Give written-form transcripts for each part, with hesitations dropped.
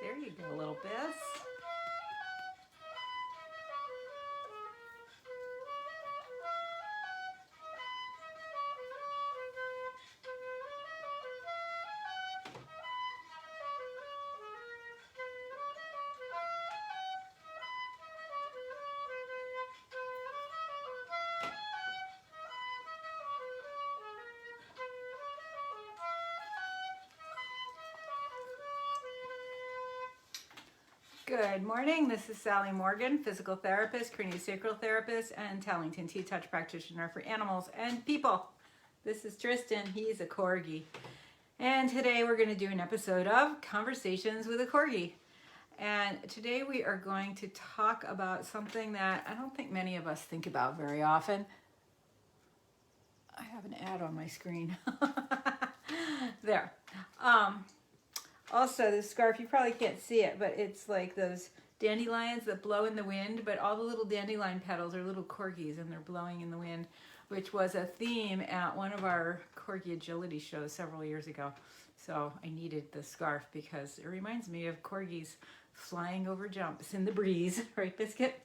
There you go, little Bess. Good morning. This is Sally Morgan, physical therapist, craniosacral therapist, and Tellington T-Touch practitioner for animals and people. This is Tristan. He's a Corgi. And today we're going to do an episode of Conversations with a Corgi. And today we are going to talk about something that I don't think many of us think about very often. I have an ad on my screen. There. Also, this scarf, you probably can't see it, but it's like those dandelions that blow in the wind, but all the little dandelion petals are little corgis and they're blowing in the wind, which was a theme at one of our corgi agility shows several years ago. So I needed the scarf because it reminds me of corgis flying over jumps in the breeze, right, Biscuit?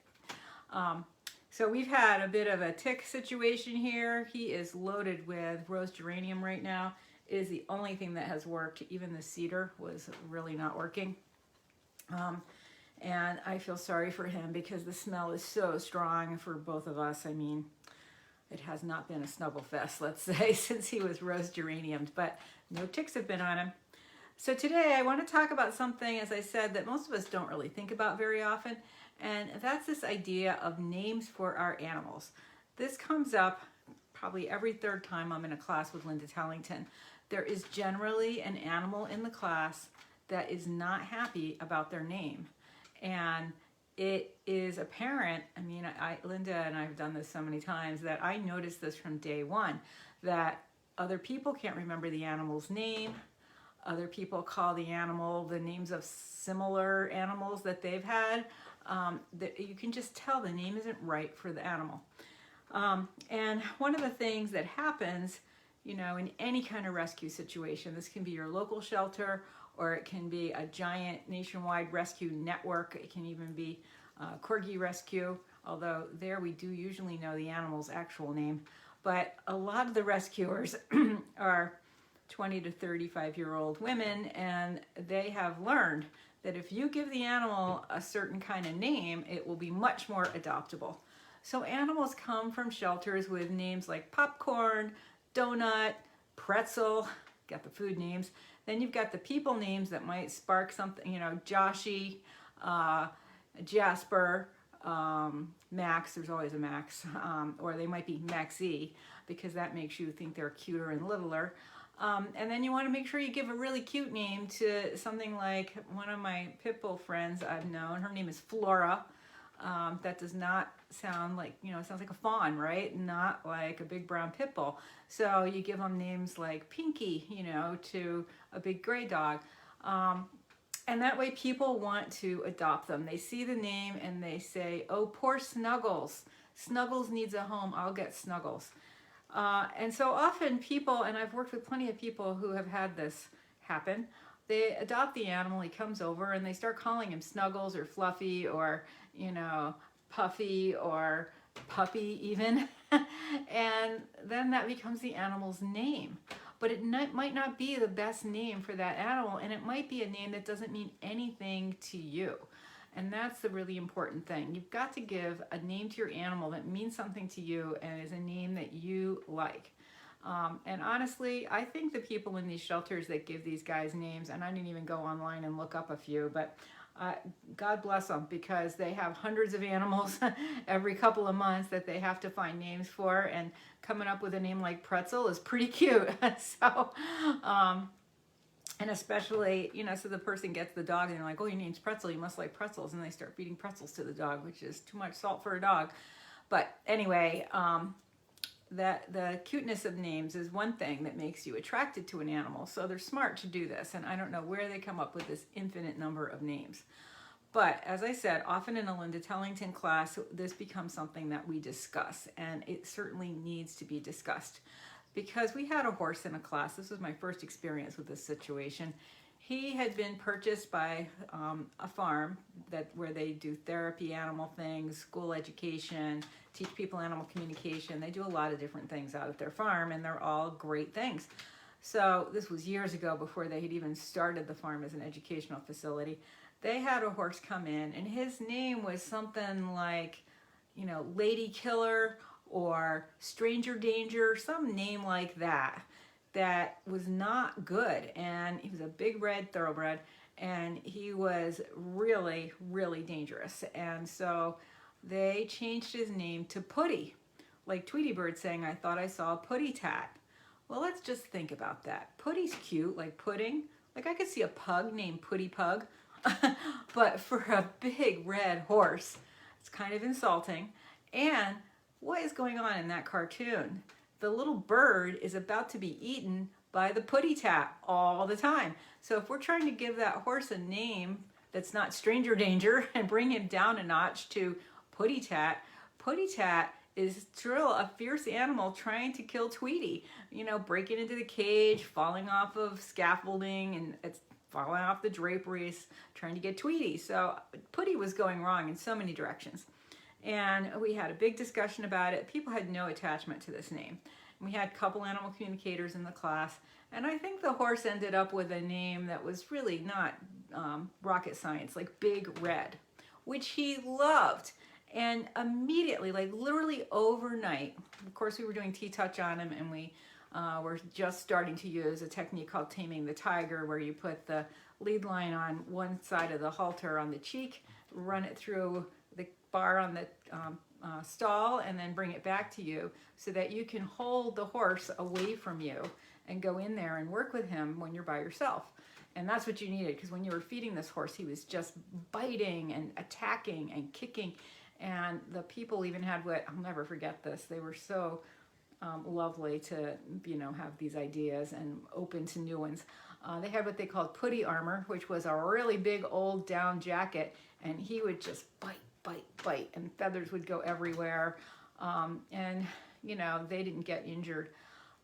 So we've had a bit of a tick situation here. He is loaded with rose geranium right now. It is the only thing that has worked. Even the cedar was really not working. And I feel sorry for him because the smell is so strong for both of us. I mean, it has not been a snuggle fest, let's say, since he was rose geraniumed, but no ticks have been on him. So today I want to talk about something, as I said, that most of us don't really think about very often, and that's this idea of names for our animals. This comes up probably every third time I'm in a class with Linda Tellington. There is generally an animal in the class that is not happy about their name. And it is apparent, I mean, Linda and I have done this so many times that I noticed this from day one, that other people can't remember the animal's name. Other people call the animal the names of similar animals that they've had. That you can just tell the name isn't right for the animal. And one of the things that happens, you know, in any kind of rescue situation, this can be your local shelter, or it can be a giant nationwide rescue network. It can even be Corgi Rescue, although there we do usually know the animal's actual name. But a lot of the rescuers are 20 to 35-year-old women, and they have learned that if you give the animal a certain kind of name, it will be much more adoptable. So animals come from shelters with names like popcorn, donut, pretzel, got the food names. Then you've got the people names that might spark something, you know, Joshy, Jasper, Max, there's always a Max, or they might be Maxie, because that makes you think they're cuter and littler. And then you want to make sure you give a really cute name to something like one of my pit bull friends I've known. Her name is Flora. That does not sound like, you know, it sounds like a fawn, right? Not like a big brown pit bull. So you give them names like Pinky, you know, to a big gray dog. And that way people want to adopt them. They see the name and they say, oh, poor Snuggles. Snuggles needs a home. I'll get Snuggles. And so often people, and I've worked with plenty of people who have had this happen, they adopt the animal, he comes over, and they start calling him Snuggles or Fluffy or, you know, Puffy or Puppy even. And then that becomes the animal's name. But it might not be the best name for that animal, and it might be a name that doesn't mean anything to you. And that's the really important thing. You've got to give a name to your animal that means something to you and is a name that you like. And honestly, I think the people in these shelters that give these guys names, and I didn't even go online and look up a few, but God bless them, because they have hundreds of animals every couple of months that they have to find names for, and coming up with a name like Pretzel is pretty cute. So, and especially, you know, so the person gets the dog and they're like, oh, your name's Pretzel, you must like pretzels. And they start feeding pretzels to the dog, which is too much salt for a dog. But anyway, the cuteness of names is one thing that makes you attracted to an animal. So they're smart to do this. And I don't know where they come up with this infinite number of names. But as I said, often in a Linda Tellington class, this becomes something that we discuss. And it certainly needs to be discussed. Because we had a horse in a class. This was my first experience with this situation. He had been purchased by a farm where they do therapy, animal things, school education, teach people animal communication. They do a lot of different things out at their farm, and they're all great things. So this was years ago, before they had even started the farm as an educational facility. They had a horse come in, and his name was something like, Lady Killer or Stranger Danger, some name like that. That was not good. And he was a big red thoroughbred, and he was really, really dangerous. And so they changed his name to Puddy, like Tweety Bird saying, "I thought I saw a putty tat." Well, let's just think about that. Puddy's cute, like pudding. Like I could see a pug named Puddy Pug. But for a big red horse, it's kind of insulting. And what is going on in that cartoon? The little bird is about to be eaten by the putty tat all the time. So if we're trying to give that horse a name that's not Stranger Danger and bring him down a notch to Putty Tat is still a fierce animal trying to kill Tweety. Breaking into the cage, falling off of scaffolding, and it's falling off the draperies, trying to get Tweety. So Putty was going wrong in so many directions. And we had a big discussion about it. People had no attachment to this name. We had a couple animal communicators in the class, and I think the horse ended up with a name that was really not rocket science, like Big Red, which he loved. And immediately, like literally overnight, of course we were doing T-touch on him, and we were just starting to use a technique called Taming the Tiger, where you put the lead line on one side of the halter on the cheek, run it through the bar on the stall, and then bring it back to you so that you can hold the horse away from you and go in there and work with him when you're by yourself. And that's what you needed, because when you were feeding this horse, he was just biting and attacking and kicking. And the people even had I'll never forget this, they were so lovely to have these ideas and open to new ones. They had what they called Puddy armor, which was a really big old down jacket, and he would just bite, and feathers would go everywhere. And they didn't get injured.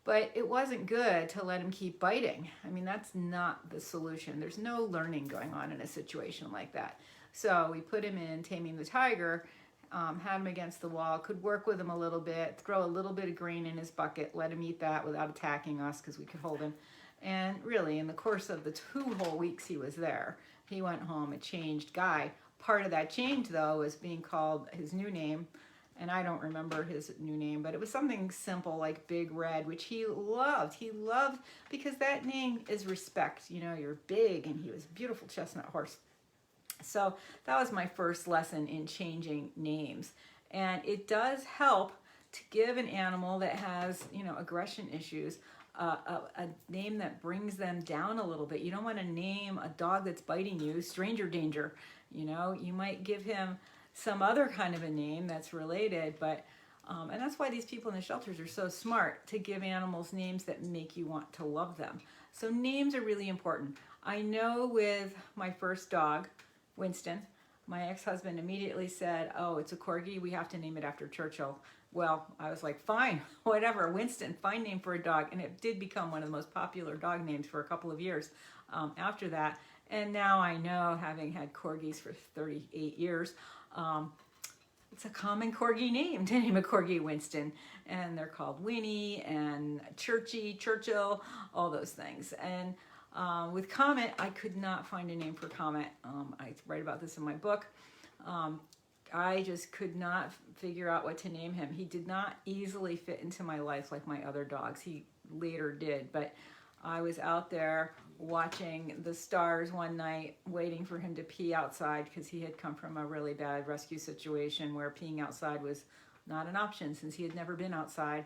But it wasn't good to let him keep biting. I mean, that's not the solution. There's no learning going on in a situation like that. So we put him in Taming the Tiger, had him against the wall, could work with him a little bit, throw a little bit of grain in his bucket, let him eat that without attacking us because we could hold him. And really, in the course of the 2 whole weeks he was there, he went home a changed guy. Part of that change, though, was being called his new name. And I don't remember his new name, but it was something simple like Big Red, which he loved. He loved because that name is respect. You're big, and he was a beautiful chestnut horse. So that was my first lesson in changing names. And it does help to give an animal that has, aggression issues, a name that brings them down a little bit. You don't want to name a dog that's biting you Stranger Danger. You might give him some other kind of a name that's related, but and that's why these people in the shelters are so smart, to give animals names that make you want to love them. So names are really important. I know with my first dog, Winston, my ex-husband immediately said, "Oh, it's a Corgi, we have to name it after Churchill." Well, I was like, fine, whatever, Winston, fine name for a dog. And it did become one of the most popular dog names for a couple of years after that. And now I know, having had Corgis for 38 years, it's a common Corgi name to name a Corgi Winston. And they're called Winnie and Churchill, all those things. And with Comet, I could not find a name for Comet. I write about this in my book. I just could not figure out what to name him. He did not easily fit into my life like my other dogs. He later did, but I was out there watching the stars one night, waiting for him to pee outside, because he had come from a really bad rescue situation where peeing outside was not an option since he had never been outside.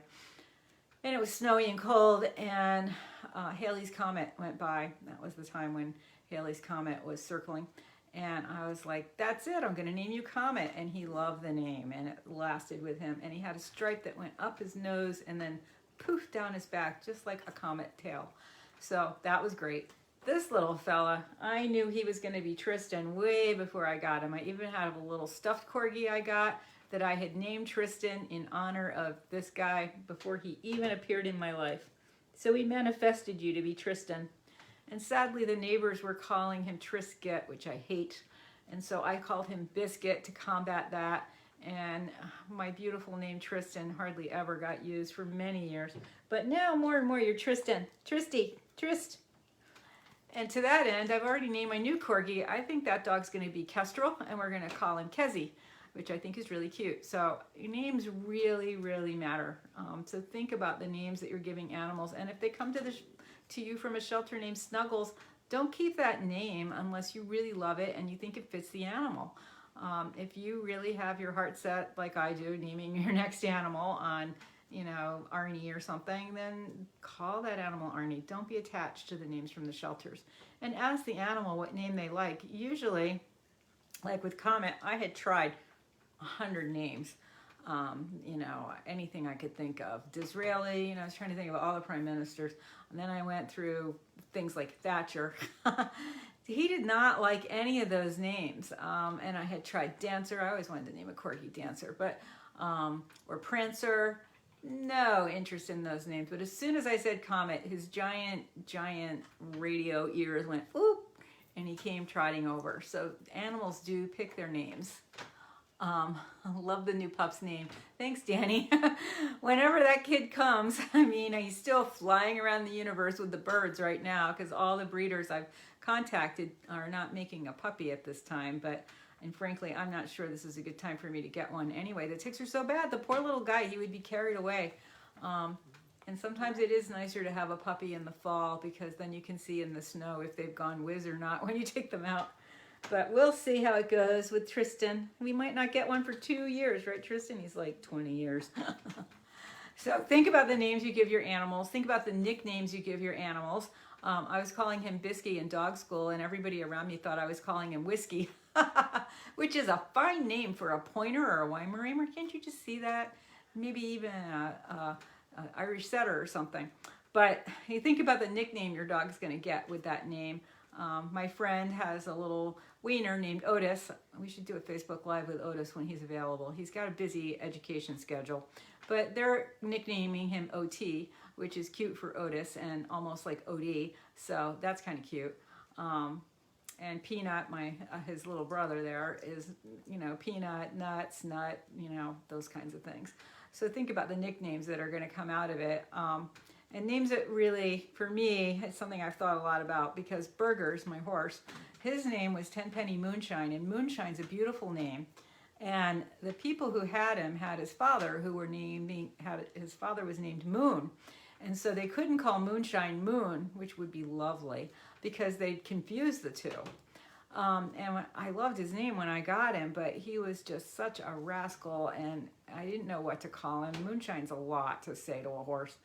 And it was snowy and cold, and Halley's Comet went by. That was the time when Halley's Comet was circling. And I was like, that's it, I'm going to name you Comet. And he loved the name, and it lasted with him. And he had a stripe that went up his nose and then poof down his back, just like a comet tail. So that was great. This little fella, I knew he was going to be Tristan way before I got him. I even had a little stuffed Corgi I got that I had named Tristan in honor of this guy before he even appeared in my life. So he manifested you to be Tristan. And sadly, the neighbors were calling him Trisket, which I hate. And so I called him Biscuit to combat that. And my beautiful name Tristan hardly ever got used for many years. But now more and more you're Tristan, Tristy, Trist. And to that end, I've already named my new Corgi. I think that dog's going to be Kestrel, and we're going to call him Kezi, which I think is really cute. So names really, really matter. So think about the names that you're giving animals. And if they come to you from a shelter named Snuggles, don't keep that name unless you really love it and you think it fits the animal. If you really have your heart set, like I do, naming your next animal on, you know, Arnie or something, then call that animal Arnie. Don't be attached to the names from the shelters. And ask the animal what name they like. Usually, like with Comet, I had tried 100 names. You know, anything I could think of. Disraeli, you know, I was trying to think of all the prime ministers. And then I went through things like Thatcher. He did not like any of those names. And I had tried Dancer. I always wanted to name a Corgi Dancer. But, or Prancer. No interest in those names. But as soon as I said Comet, his giant radio ears went, oop, and he came trotting over. So animals do pick their names. I love the new pup's name. Thanks, Danny. Whenever that kid comes, I mean, he's still flying around the universe with the birds right now because all the breeders I've contacted are not making a puppy at this time. And frankly, I'm not sure this is a good time for me to get one anyway. The ticks are so bad. The poor little guy, he would be carried away. And sometimes it is nicer to have a puppy in the fall because then you can see in the snow if they've gone whiz or not when you take them out. But we'll see how it goes with Tristan. We might not get one for 2 years, right, Tristan? He's like 20 years. So think about the names you give your animals. Think about the nicknames you give your animals. I was calling him Bisky in dog school, and everybody around me thought I was calling him Whiskey, which is a fine name for a pointer or a Weimaraner. Can't you just see that? Maybe even a Irish setter or something. But you think about the nickname your dog's going to get with that name. My friend has a little wiener named Otis. We should do a Facebook Live with Otis when he's available. He's got a busy education schedule. But they're nicknaming him OT, which is cute for Otis and almost like OD. So that's kind of cute. And Peanut, his little brother there, is, you know, Peanut, Nuts, Nut, you know, those kinds of things. So think about the nicknames that are going to come out of it. And names that really, for me, it's something I've thought a lot about because Burgers, my horse, his name was Tenpenny Moonshine, and Moonshine's a beautiful name. And the people who had him had his father, his father was named Moon. And so they couldn't call Moonshine Moon, which would be lovely, because they'd confuse the two. And I loved his name when I got him, but he was just such a rascal, and I didn't know what to call him. Moonshine's a lot to say to a horse.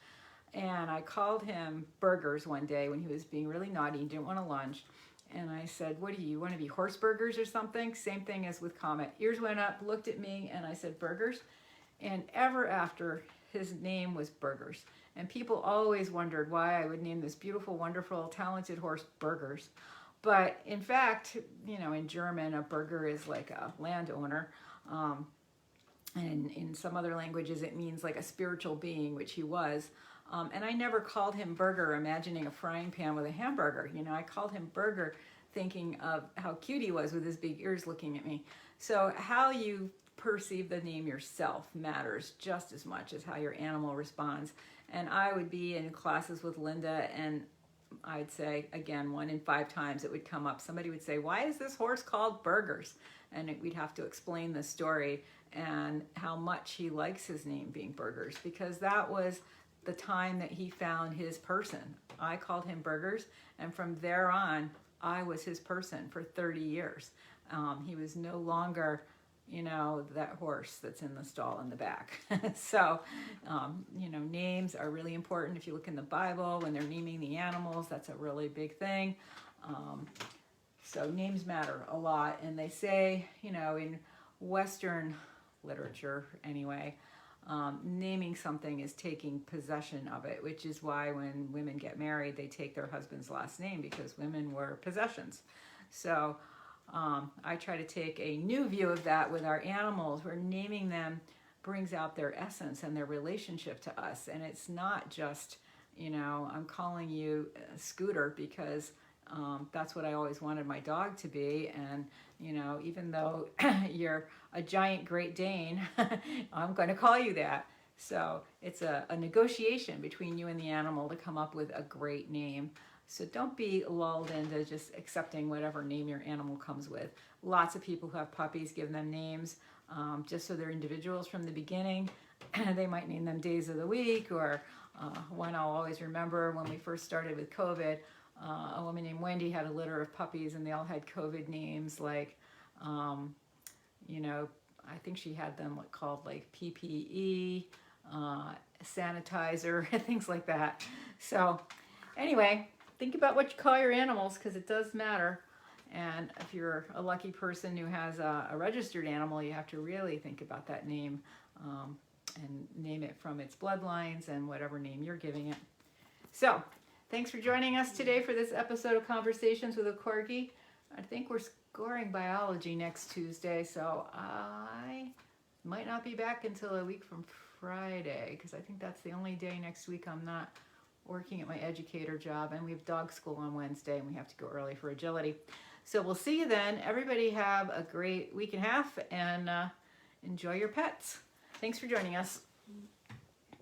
And I called him Burgers one day when he was being really naughty and didn't want to lunge. And I said, what do you want to be, Horse Burgers or something? Same thing as with Comet. Ears went up, looked at me, and I said, Burgers. And ever after, his name was Burgers. And people always wondered why I would name this beautiful, wonderful, talented horse Burgers. But in fact, you know, in German, a burger is like a landowner. And in some other languages, it means like a spiritual being, which he was. And I never called him Burger imagining a frying pan with a hamburger. You know, I called him Burger thinking of how cute he was with his big ears looking at me. So how you perceive the name yourself matters just as much as how your animal responds. And I would be in classes with Linda, and I'd say, again, 1 in 5 times it would come up. Somebody would say, why is this horse called Burgers? And we'd have to explain the story and how much he likes his name being Burgers, because that was the time that he found his person. I called him Burgers, and from there on, I was his person for 30 years. He was no longer, you know, that horse that's in the stall in the back. So, you know, names are really important. If you look in the Bible, when they're naming the animals, that's a really big thing. So names matter a lot. And they say, you know, in Western literature anyway, naming something is taking possession of it, which is why when women get married, they take their husband's last name, because women were possessions. So I try to take a new view of that with our animals, where naming them brings out their essence and their relationship to us. And it's not just, you know, I'm calling you Scooter because that's what I always wanted my dog to be. And, you know, even though you're a giant Great Dane, I'm going to call you that. So it's a negotiation between you and the animal to come up with a great name. So don't be lulled into just accepting whatever name your animal comes with. Lots of people who have puppies give them names just so they're individuals from the beginning. They might name them days of the week, or one I'll always remember when we first started with COVID, a woman named Wendy had a litter of puppies and they all had COVID names like, you know, I think she had them called like PPE, sanitizer, things like that. So anyway, think about what you call your animals because it does matter. And if you're a lucky person who has a registered animal, you have to really think about that name and name it from its bloodlines and whatever name you're giving it. So thanks for joining us today for this episode of Conversations with a Corgi. I think we're scoring biology next Tuesday, so I might not be back until a week from Friday because I think that's the only day next week I'm not working at my educator job, and we have dog school on Wednesday and we have to go early for agility. So we'll see you then. Everybody have a great week and a half and enjoy your pets. Thanks for joining us.